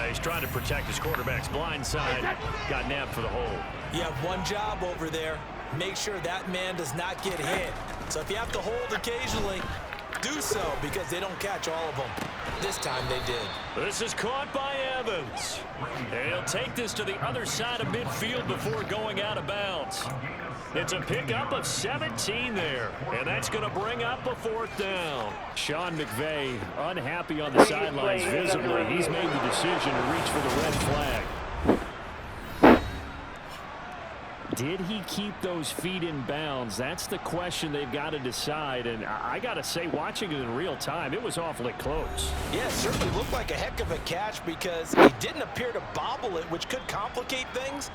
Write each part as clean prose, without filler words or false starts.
He's trying to protect his quarterback's blind side. Got nabbed for the hole. You have one job over there. Make sure that man does not get hit. So if you have to hold occasionally, do so, because they don't catch all of them. This time they did. This is caught by Evans. He'll take this to the other side of midfield before going out of bounds. It's a pickup of 17 there, and that's going to bring up a 4th down. Sean McVay unhappy on the sidelines visibly. He's made the decision to reach for the red flag. Did he keep those feet in bounds? That's the question they've got to decide. And I got to say, watching it in real time, it was awfully close. Yeah, it certainly looked like a heck of a catch because he didn't appear to bobble it, which could complicate things.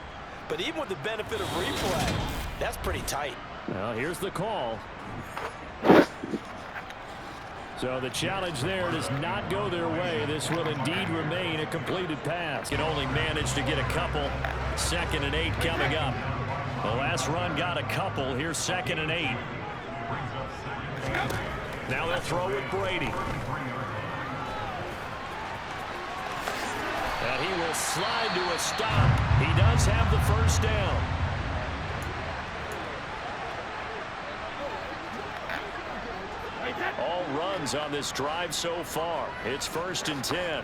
But even with the benefit of replay, that's pretty tight. Well, here's the call. So the challenge there does not go their way. This will indeed remain a completed pass. Can only manage to get a couple. 2nd and 8 coming up. The last run got a couple. Here's 2nd and 8. Now they'll throw with Brady. And he will slide to a stop. He does have the 1st down. All runs on this drive so far. It's 1st and 10.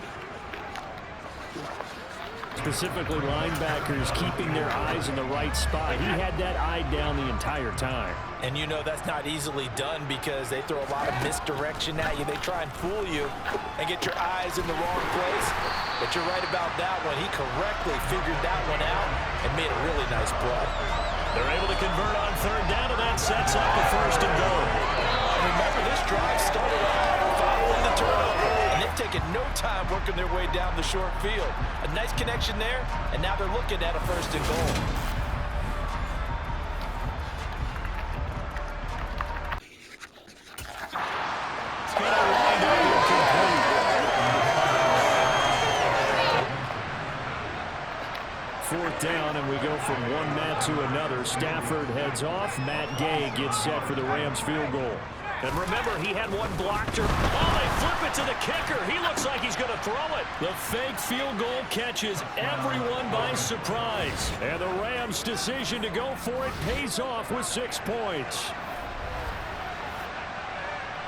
Specifically, linebackers keeping their eyes in the right spot. He had that eye down the entire time. And you know that's not easily done because they throw a lot of misdirection at you. They try and fool you and get your eyes in the wrong place. But you're right about that one. He correctly figured that one out and made a really nice play. They're able to convert on 3rd down, and that sets up the 1st and goal. And remember, this drive started off following the turnover, and they've taken no time working their way down the short field. A nice connection there, and now they're looking at a 1st and goal. It's going to wind up incomplete. 4th down, and we go from one Matt to another. Stafford heads off. Matt Gay gets set for the Rams field goal. And remember, he had one blocked. Oh, they flip it to the kicker. He looks like he's going to throw it. The fake field goal catches everyone by surprise. And the Rams' decision to go for it pays off with 6 points.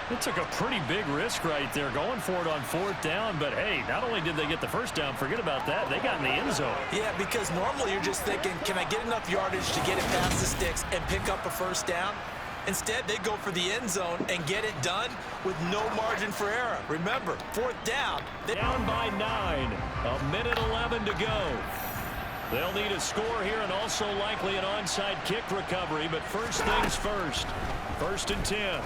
It took a pretty big risk right there going for it on 4th down. But, hey, not only did they get the 1st down, forget about that, they got in the end zone. Yeah, because normally you're just thinking, can I get enough yardage to get it past the sticks and pick up a 1st down? Instead, they go for the end zone and get it done with no margin for error. Remember, 4th down. Down by 9. 1:11 to go. They'll need a score here and also likely an onside kick recovery. But first things first. 1st and 10.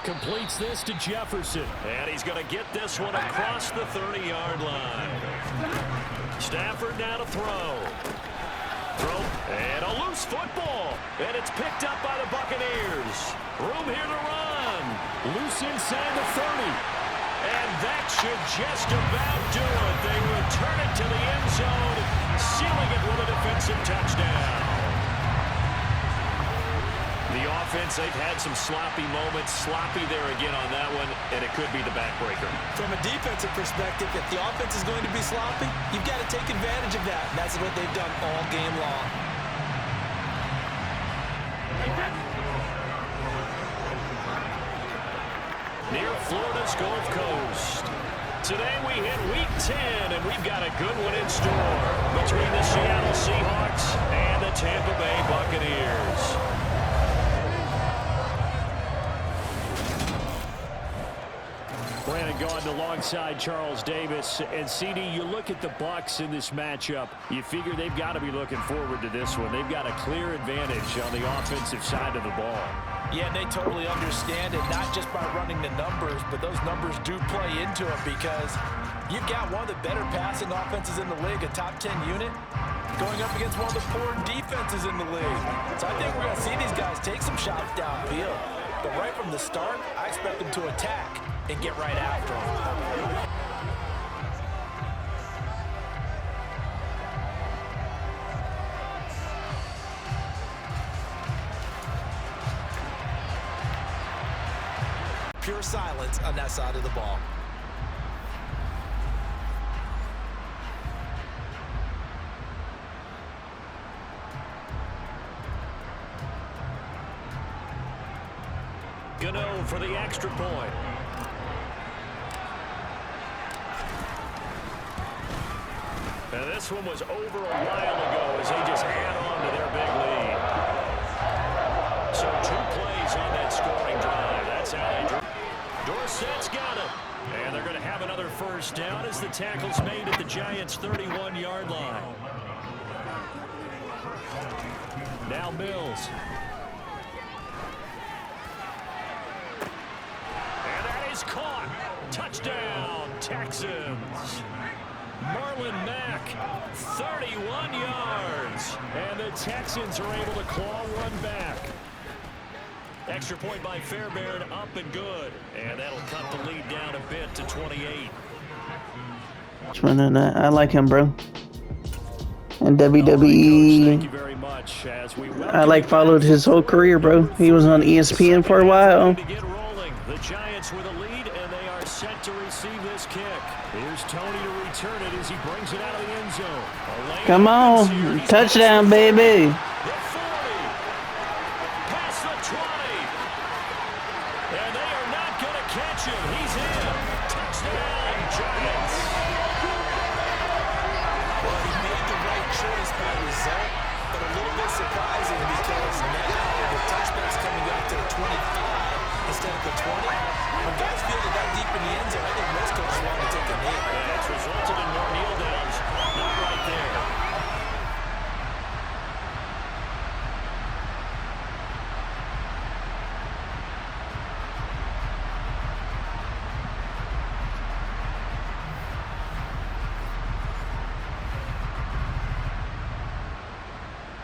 Completes this to Jefferson. And he's going to get this one across the 30-yard line. Stafford now to throw. And a loose football. And it's picked up by the Buccaneers. Room here to run. Loose inside the 30. And that should just about do it. They return it to the end zone, sealing it with a defensive touchdown. The offense, they've had some sloppy moments. Sloppy there again on that one, and it could be the backbreaker. From a defensive perspective, if the offense is going to be sloppy, you've got to take advantage of that. And that's what they've done all game long. Near Florida's Gulf Coast. Today we hit Week 10, and we've got a good one in store between the Seattle Seahawks and the Tampa Bay Buccaneers. Brandon Gaudin alongside Charles Davis. And, CD, you look at the Bucs in this matchup, you figure they've got to be looking forward to this one. They've got a clear advantage on the offensive side of the ball. Yeah, and they totally understand it, not just by running the numbers, but those numbers do play into it because you've got one of the better passing offenses in the league, a top 10 unit, going up against one of the poor defenses in the league. So I think we're going to see these guys take some shots downfield. But right from the start, I expect them to attack and get right after them. Pure silence on that side of the ball. Gano for the extra point. And this one was over a while ago as they just add on to their big lead. So 2 plays on that scoring drive. That's how they drew. Dorsett's got it. And they're going to have another first down as the tackle's made at the Giants' 31-yard line. Now Mills. And that is caught. Touchdown, Texans. Marlon Mack, 31 yards. And the Texans are able to claw one back. Extra point by Fairbairn, up and good. And that'll cut the lead down a bit to 28. I like him, bro. And Coach, WWE, thank you very much. As we I followed his whole career, bro. He was on ESPN for a while. To get rolling. The Giants with a lead, and they are set to receive this kick. Here's Tony to return it as he brings it out of the end zone. Come on, touchdown, baby. The 40, past the 20, and they are not going to catch him. He's in. Touchdown, Giants. Well, he made the right choice by result, but a little bit surprising because now the touchback's coming up to the 25 instead of the 20. When guys feel that deep in the end zone, I think most coaches want to take a knee. Yeah, it's resulted in more kneel downs. Not right there.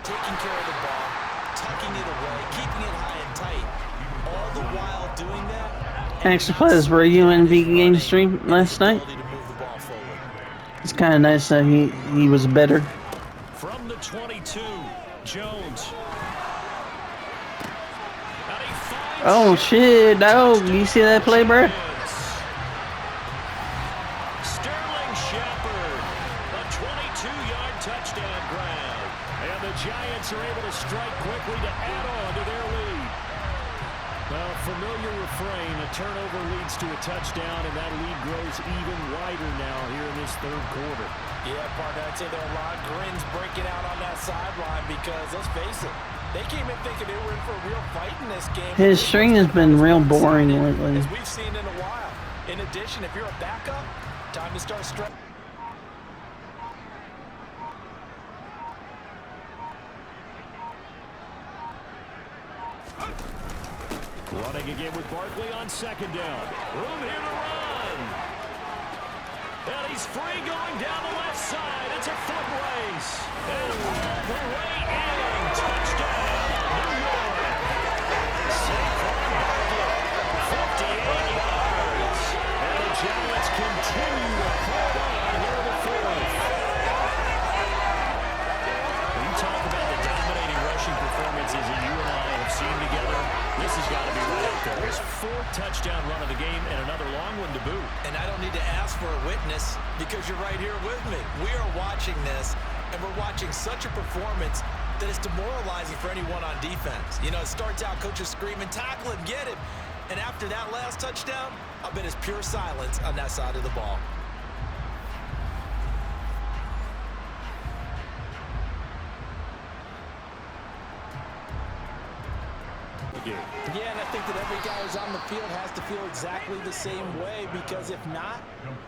Taking care of the ball, tucking it away, keeping it high and tight. All the while doing that. Extra plays for a UNV game stream last night. It's kind of nice that he was better. From the 22, Jones. Oh shit, dog. You see that play, bro? Sterling Shepard, a 22-yard touchdown grab. And the Giants are able to strike quickly to add on to their lead. A familiar refrain, a turnover leads to a touchdown, and that lead grows even wider now here in this third quarter. Yeah, partner, I'd say there are a lot of grins breaking out on that sideline because, let's face it, they came in thinking they were in for a real fight in this game. His string has been real boring lately. As we've seen in a while. In addition, if you're a backup, time to start stretching. Running again with Barkley on second down. Room here to run. And he's free going down the left side. It's a foot race. And the way in. Touchdown, New York. Saquon Barkley, 58 yards. And the Giants continue to hold on here in the fourth. When you talk about the dominating rushing performances that you and I have seen together, this has got to be right up there. His 4th touchdown run of the game and another long one to boot. And I don't need to ask for a witness because you're right here with me. We are watching this, and we're watching such a performance that is demoralizing for anyone on defense. You know, it starts out coaches screaming, tackle him, get him. And after that last touchdown, I bet it's pure silence on that side of the ball. Yeah, and I think that every guy who's on the field has to feel exactly the same way because if not,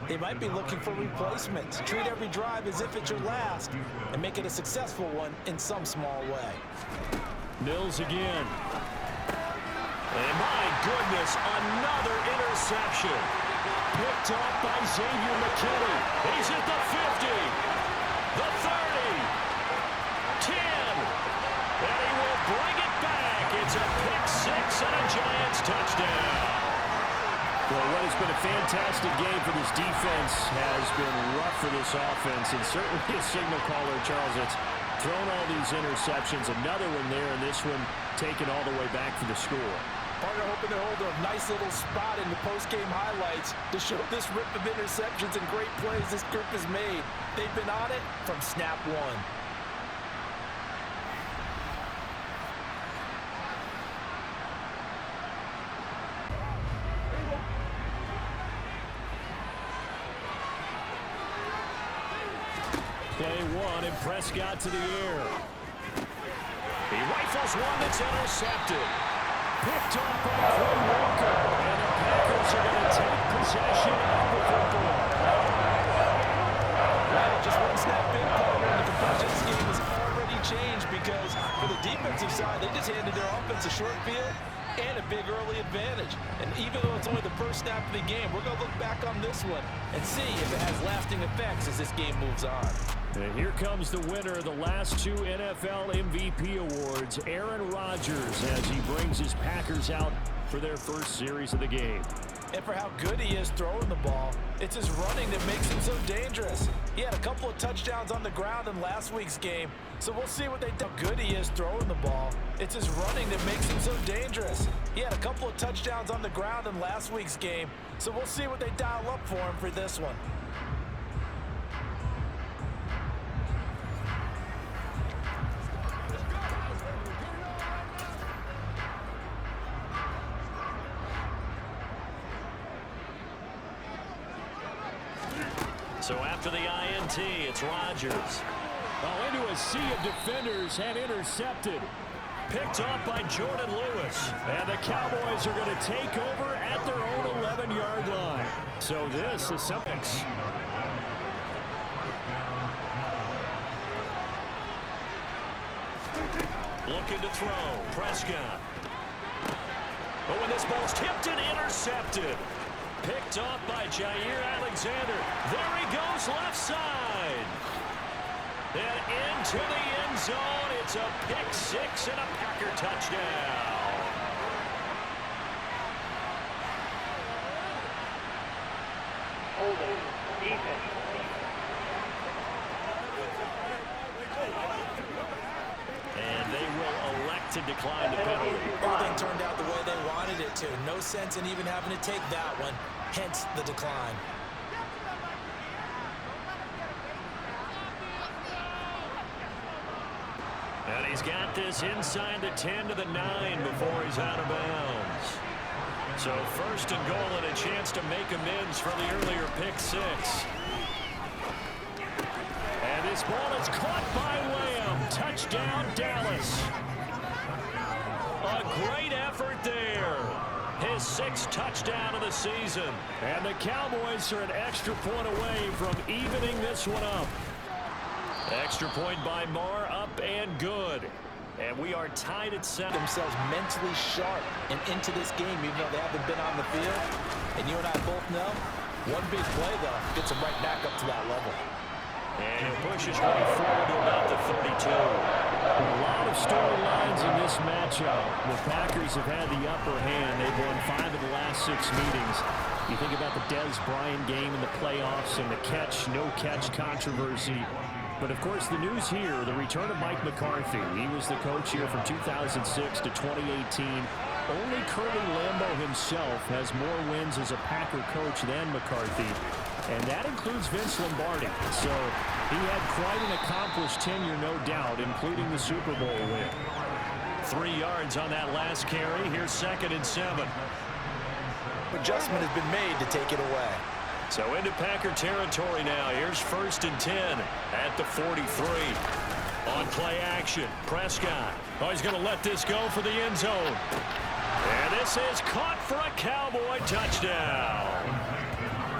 they might be looking for replacements. Treat every drive as if it's your last and make it a successful one in some small way. Mills again. And my goodness, another interception. Picked off by Xavier McKinney. He's at the 50, the 30, 10, and he will bring it back. It's a pick six and a Giants touchdown. Well, what has been a fantastic game for this defense has been rough for this offense, and certainly a signal caller, Charles, that's thrown all these interceptions. Another one there, and this one taken all the way back for the score. Partner hoping to hold a nice little spot in the post-game highlights to show this rip of interceptions and great plays this group has made. They've been on it from snap one. Play one, and Prescott to the air. He rifles one that's intercepted. Picked up by Quay Walker. And the Packers are going to take possession of the football. Well, just one snap in, partner, and the complexion of this game has already changed because for the defensive side, they just handed their offense a short field and a big early advantage. And even though it's only the first snap of the game, we're going to look back on this one and see if it has lasting effects as this game moves on. And here comes the winner of the last two NFL MVP awards, Aaron Rodgers, as he brings his Packers out for their first series of the game. And for how good he is throwing the ball, it's his running that makes him so dangerous. He had a couple of touchdowns on the ground in last week's game, so we'll see what they do. How good he is throwing the ball. It's his running that makes him so dangerous. He had a couple of touchdowns on the ground in last week's game, so we'll see what they dial up for him for this one. So after the INT, it's Rodgers. Oh, into a sea of defenders and intercepted. Picked off by Jordan Lewis. And the Cowboys are going to take over at their own 11-yard line. So this is something. Looking to throw. Prescott. But when this ball's tipped and intercepted. Picked off by Jair Alexander. There he goes, left side. And into the end zone. It's a pick six and a Packer touchdown. Holding defense. And they will elect to decline the penalty. Everything turned out the way they wanted it to. No sense in even having to take that one. Hence the decline. And he's got this inside the 10 to the 9 before he's out of bounds. So first and goal and a chance to make amends for the earlier pick six. And this ball is caught by Lamb. Touchdown, Dallas. A great effort there. His sixth touchdown of the season. And the Cowboys are an extra point away from evening this one up. Extra point by Marr, up and good. And we are tied at 7. Themselves mentally sharp and into this game, even though they haven't been on the field. And you and I both know, one big play, though, gets them right back up to that level. And it pushes right forward to about the 32. A lot of storylines in this matchup. The Packers have had the upper hand. They've won 5 of the last 6 meetings. You think about the Dez Bryant game in the playoffs and the catch, no catch controversy. But, of course, the news here, the return of Mike McCarthy. He was the coach here from 2006 to 2018. Only Curly Lambeau himself has more wins as a Packer coach than McCarthy. And that includes Vince Lombardi. So he had quite an accomplished tenure, no doubt, including the Super Bowl win. 3 yards on that last carry. Here's 2nd and 7. Adjustment has been made to take it away. So into Packer territory now. Here's 1st and 10 at the 43. On play action, Prescott. Oh, he's going to let this go for the end zone. And this is caught for a Cowboy touchdown.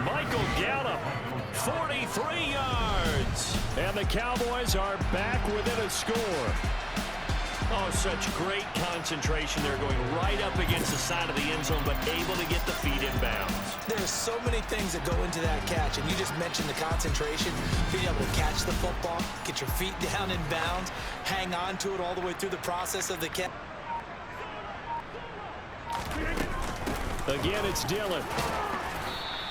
Michael Gallup, 43 yards. And the Cowboys are back within a score. Oh, such great concentration. They're going right up against the side of the end zone, but able to get the feet in bounds. There's so many things that go into that catch, and you just mentioned the concentration, being able to catch the football, get your feet down in bounds, hang on to it all the way through the process of the catch. Again, it's Dillon.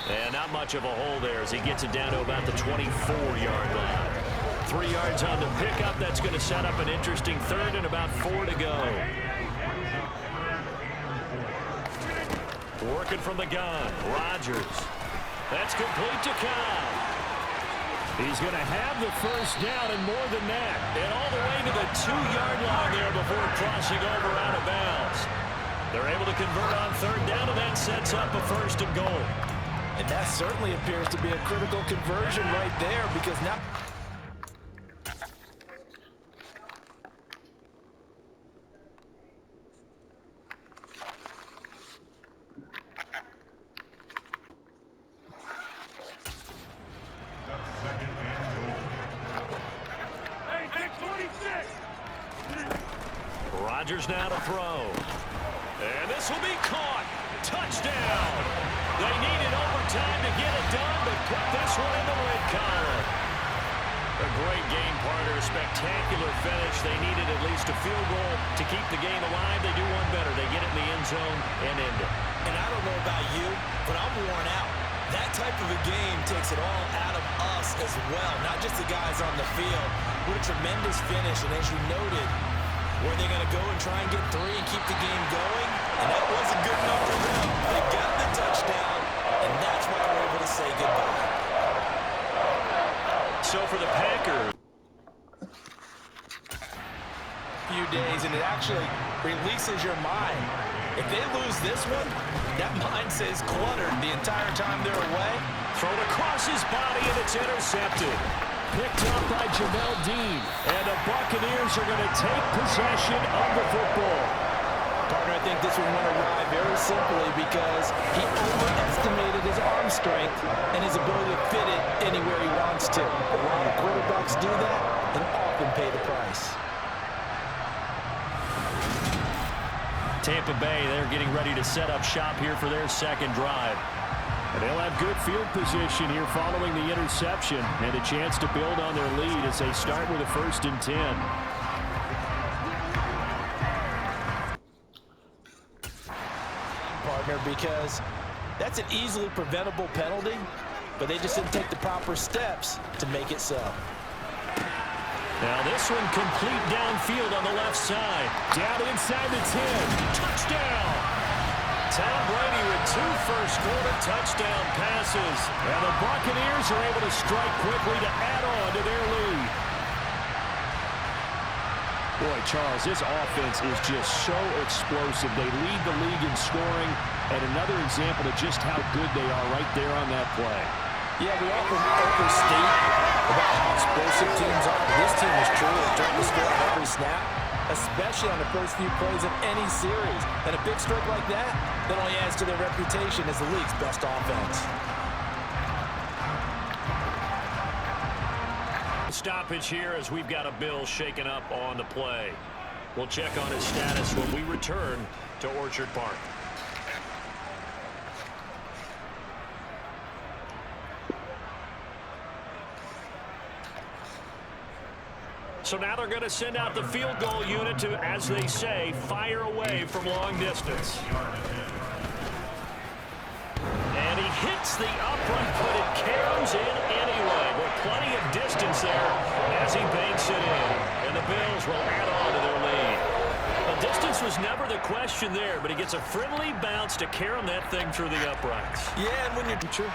And not much of a hole there as he gets it down to about the 24-yard line. 3 yards on the pickup. That's going to set up an interesting 3rd and about 4 to go. Working from the gun. Rodgers. That's complete to Cobb. He's going to have the first down and more than that. And all the way to the 2-yard line there before crossing over out of bounds. They're able to convert on 3rd down, and that sets up a 1st and goal. And that certainly appears to be a critical conversion right there because now Rodgers now to throw. And this will be caught. Touchdown. They needed overtime to get it done, but put this one in the win column. A great game partner, spectacular finish. They needed at least a field goal to keep the game alive. They do one better. They get it in the end zone and end it. And I don't know about you, but I'm worn out. That type of a game takes it all out of us as well, not just the guys on the field. What a tremendous finish, and as you noted, were they going to go and try and get 3 and keep the game going? And that was a good enough for them. They got the touchdown, and that's why they're able to say goodbye. So for the Packers, few days, and it actually releases your mind. If they lose this one, that mind stays cluttered the entire time they're away. thrown across his body, and it's intercepted. Picked up by Jamel Dean, and the Buccaneers are going to take possession of the football. Partner, I think this one went awry very simply because he overestimated his arm strength and his ability to fit it anywhere he wants to. A lot of quarterbacks do that and often pay the price. Tampa Bay, they're getting ready to set up shop here for their second drive. And they'll have good field position here following the interception and a chance to build on their lead as they start with a 1st and 10. Partner, because that's an easily preventable penalty, but they just didn't take the proper steps to make it so. Now this one complete downfield on the left side. Down inside the 10. Touchdown! Tom Brady with 2 first-quarter touchdown passes. And the Buccaneers are able to strike quickly to add on to their lead. Boy, Charles, this offense is just so explosive. They lead the league in scoring, and another example of just how good they are right there on that play. Yeah, we often overstate about how explosive teams are. This team is truly trying to score every snap, especially on the first few plays of any series. And a big streak like that only adds to their reputation as the league's best offense. Stoppage here as we've got a Bill shaken up on the play. We'll check on his status when we return to Orchard Park. So now they're going to send out the field goal unit to, as they say, fire away from long distance. And he hits the upright, but it carries in anyway. With plenty of distance there as he banks it in. And the Bills will add on to their lead. The distance was never the question there, but he gets a friendly bounce to carry that thing through the uprights. Yeah, and when you're true,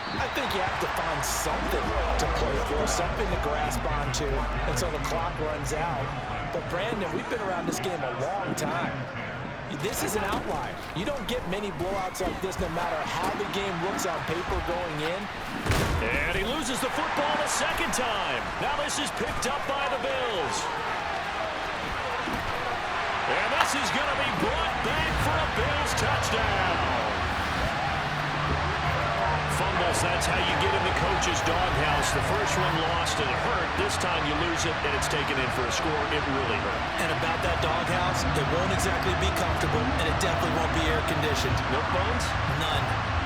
I think you have to find something to play for, something to grasp onto until the clock runs out. But, Brandon, we've been around this game a long time. This is an outlier. You don't get many blowouts like this no matter how the game looks on paper going in. And he loses the football the second time. Now this is picked up by the Bills. And this is going to be brought back for a Bills touchdown. Fumbles, that's how you get in the coach's doghouse. The first one lost and it hurt. This time you lose it and it's taken in for a score. It really hurt. And about that doghouse, it won't exactly be comfortable, and it definitely won't be air-conditioned. No bones? None.